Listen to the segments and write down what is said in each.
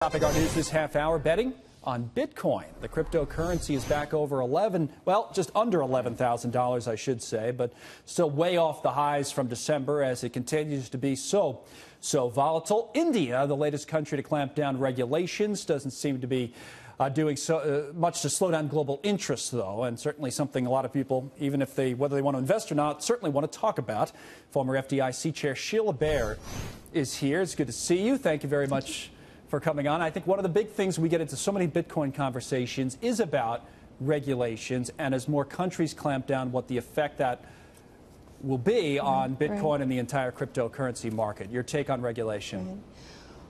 Topic our news this half hour, betting on Bitcoin. The cryptocurrency is back over just under $11,000, I should say, but still way off the highs from December as it continues to be so volatile. India, the latest country to clamp down regulations, doesn't seem to be doing so much to slow down global interest, though, and certainly something a lot of people, even if whether they want to invest or not, certainly want to talk about. Former FDIC Chair Sheila Bair is here. It's good to see you. Thank you very much for coming on. I think one of the big things we get into so many Bitcoin conversations is about regulations, and as more countries clamp down, what the effect that will be on Bitcoin and the entire cryptocurrency market. Your take on regulation?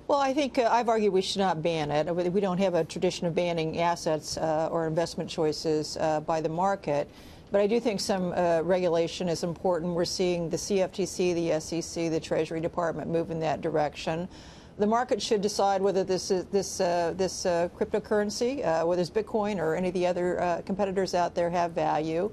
Well, I think I've argued we should not ban it. We don't have a tradition of banning assets or investment choices by the market. But I do think some regulation is important. We're seeing the CFTC, the SEC, the Treasury Department move in that direction. The market should decide whether this cryptocurrency, whether it's Bitcoin or any of the other competitors out there, have value.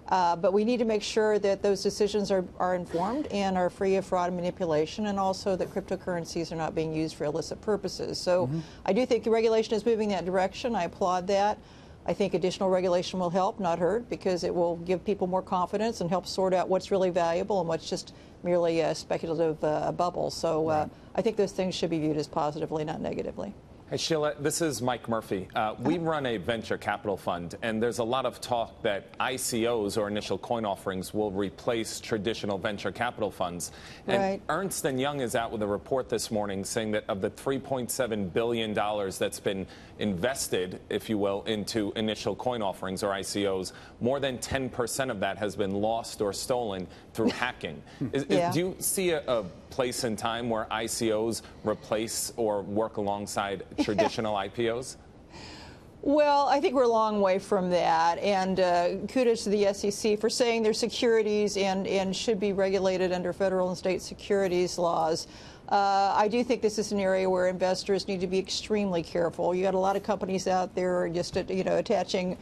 But we need to make sure that those decisions are informed and are free of fraud and manipulation, and also that cryptocurrencies are not being used for illicit purposes. So I do think the regulation is moving in that direction. I applaud that. I think additional regulation will help, not hurt, because it will give people more confidence and help sort out what's really valuable and what's just merely a speculative bubble. So I think those things should be viewed as positively, not negatively. Hey, Sheila, this is Mike Murphy. We run a venture capital fund, and there's a lot of talk that ICOs, or initial coin offerings, will replace traditional venture capital funds. And Ernst & Young is out with a report this morning saying that of the $3.7 billion that's been invested, if you will, into initial coin offerings, or ICOs, more than 10% of that has been lost or stolen through hacking. Do you see a place in time where ICOs replace or work alongside traditional IPOs? Well, I think we're a long way from that, and kudos to the SEC for saying they're securities and should be regulated under federal and state securities laws. I do think this is an area where investors need to be extremely careful. You got a lot of companies out there just attaching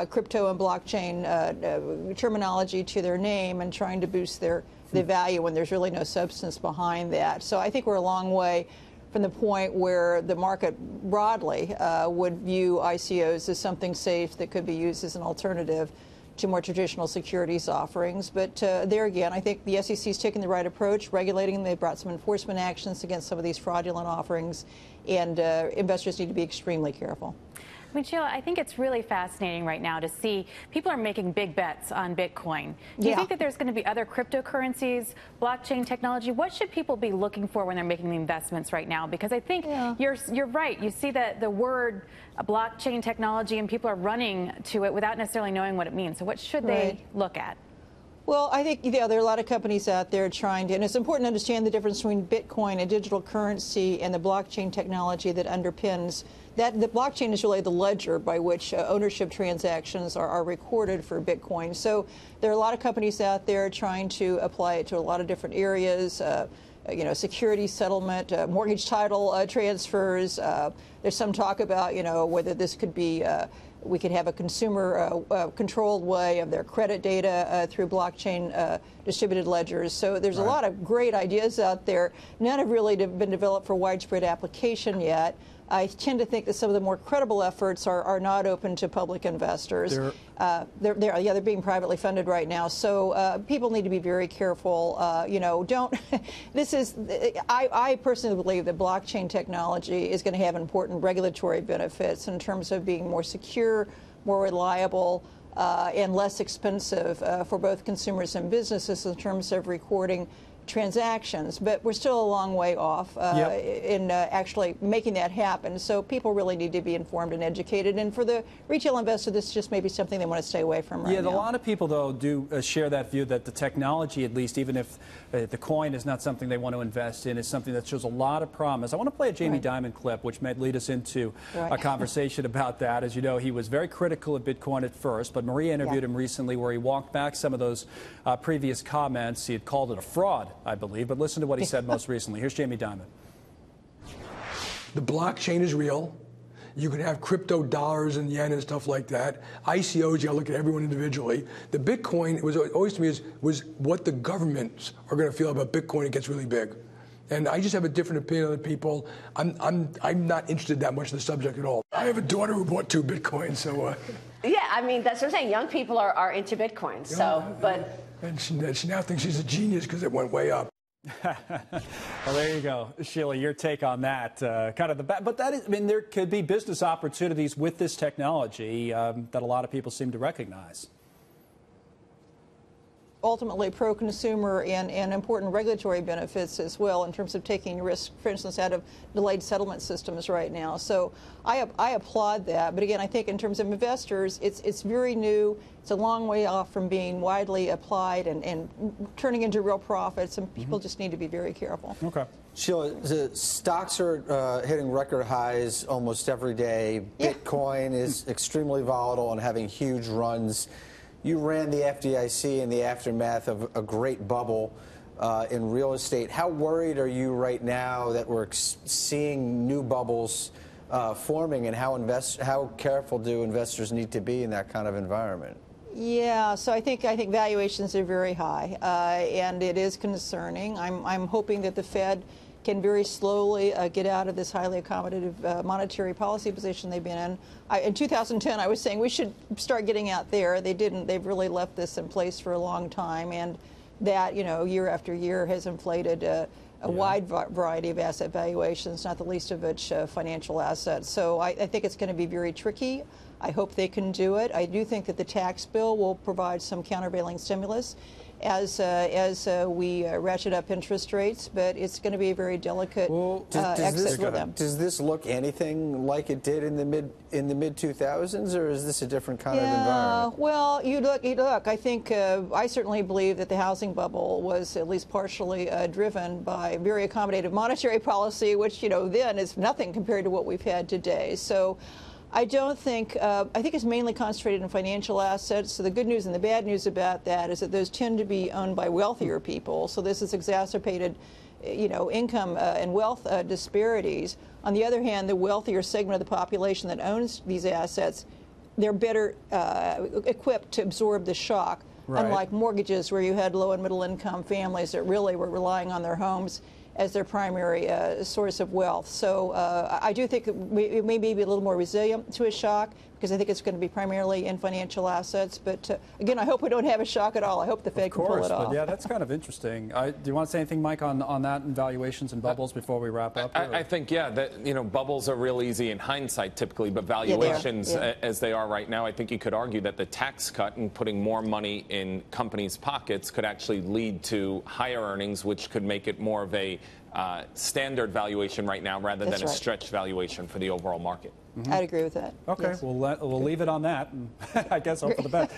crypto and blockchain terminology to their name and trying to boost the value when there's really no substance behind that. So I think we're a long way from the point where the market broadly would view ICOs as something safe that could be used as an alternative to more traditional securities offerings. But there again, I think the SEC is taking the right approach, regulating them. They've brought some enforcement actions against some of these fraudulent offerings, and investors need to be extremely careful. I mean, Sheila, I think it's really fascinating right now to see people are making big bets on Bitcoin. Do you think that there's going to be other cryptocurrencies, blockchain technology? What should people be looking for when they're making the investments right now? Because I think you're right. You see the word blockchain technology and people are running to it without necessarily knowing what it means. So what should they look at? Well, I think there are a lot of companies out there trying to, and it's important to understand the difference between Bitcoin, a digital currency, and the blockchain technology that underpins that. The blockchain is really the ledger by which ownership transactions are recorded for Bitcoin. So there are a lot of companies out there trying to apply it to a lot of different areas. Security settlement, mortgage title transfers. There's some talk about, whether this could be we could have a consumer controlled way of their credit data through blockchain distributed ledgers. So there's a lot of great ideas out there. None have really been developed for widespread application yet. I tend to think that some of the more credible efforts are not open to public investors. They're being privately funded right now. So people need to be very careful. I personally believe that blockchain technology is going to have important regulatory benefits in terms of being more secure, more reliable, and less expensive for both consumers and businesses in terms of recording transactions, but we're still a long way off in actually making that happen. So people really need to be informed and educated. And for the retail investor, this just may be something they want to stay away from right now. A lot of people, though, do share that view that the technology, at least, even if the coin is not something they want to invest in, is something that shows a lot of promise. I want to play a Jamie Dimon clip, which may lead us into a conversation about that. As you know, he was very critical of Bitcoin at first, but Maria interviewed him recently where he walked back some of those previous comments. He had called it a fraud, I believe, but listen to what he said most recently. Here's Jamie Dimon. The blockchain is real. You can have crypto dollars and yen and stuff like that. ICOs, you got to look at everyone individually. The Bitcoin, it was always to me, was what the governments are going to feel about Bitcoin. It gets really big. And I just have a different opinion on people. I'm not interested that much in the subject at all. I have a daughter who bought 2 Bitcoins, so. Yeah, I mean, that's what I'm saying. Young people are into Bitcoin, so, but. And she now thinks she's a genius because it went way up. Well, there you go, Sheila. Your take on that, but that is, I mean, there could be business opportunities with this technology that a lot of people seem to recognize. Ultimately pro-consumer and important regulatory benefits as well in terms of taking risk, for instance, out of delayed settlement systems right now. So I applaud that. But again, I think in terms of investors, it's very new. It's a long way off from being widely applied and turning into real profits, and people just need to be very careful. Okay. Sheila, the stocks are hitting record highs almost every day. Yeah. Bitcoin is extremely volatile and having huge runs. You ran the FDIC in the aftermath of a great bubble in real estate. How worried are you right now that we're seeing new bubbles forming, and how careful do investors need to be in that kind of environment? Yeah, so I think valuations are very high, and it is concerning. I'm hoping that the Fed can very slowly get out of this highly accommodative monetary policy position they've been in. In 2010, I was saying we should start getting out there. They didn't. They've really left this in place for a long time, and that, year after year has inflated a wide variety of asset valuations, not the least of which financial assets. So I think it's going to be very tricky. I hope they can do it. I do think that the tax bill will provide some countervailing stimulus as we ratchet up interest rates, but it's going to be a very delicate exit for them. Does this look anything like it did in the mid 2000s, or is this a different kind of environment? Well, you look. I think I certainly believe that the housing bubble was at least partially driven by very accommodative monetary policy, which then is nothing compared to what we've had today. So I don't think, I think it's mainly concentrated in financial assets. So the good news and the bad news about that is that those tend to be owned by wealthier people. So this has exacerbated, income and wealth disparities. On the other hand, the wealthier segment of the population that owns these assets, they're better equipped to absorb the shock. Right. Unlike mortgages, where you had low and middle income families that really were relying on their homes as their primary source of wealth. So I do think it may be a little more resilient to a shock, because I think it's going to be primarily in financial assets. But again, I hope we don't have a shock at all. I hope the Fed can pull it off. But yeah, that's kind of interesting. Do you want to say anything, Mike, on that and valuations and bubbles before we wrap up? I think, that bubbles are real easy in hindsight typically, but valuations as they are right now, I think you could argue that the tax cut and putting more money in companies' pockets could actually lead to higher earnings, which could make it more of a standard valuation right now rather than a stretched valuation for the overall market. I'd agree with that. Okay, yes. we'll leave it on that, and I guess hope for the best.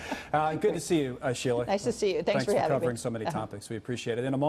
Good to see you, Sheila. Nice to see you. Thanks for having me. Thanks for covering so many topics. We appreciate it. In a moment.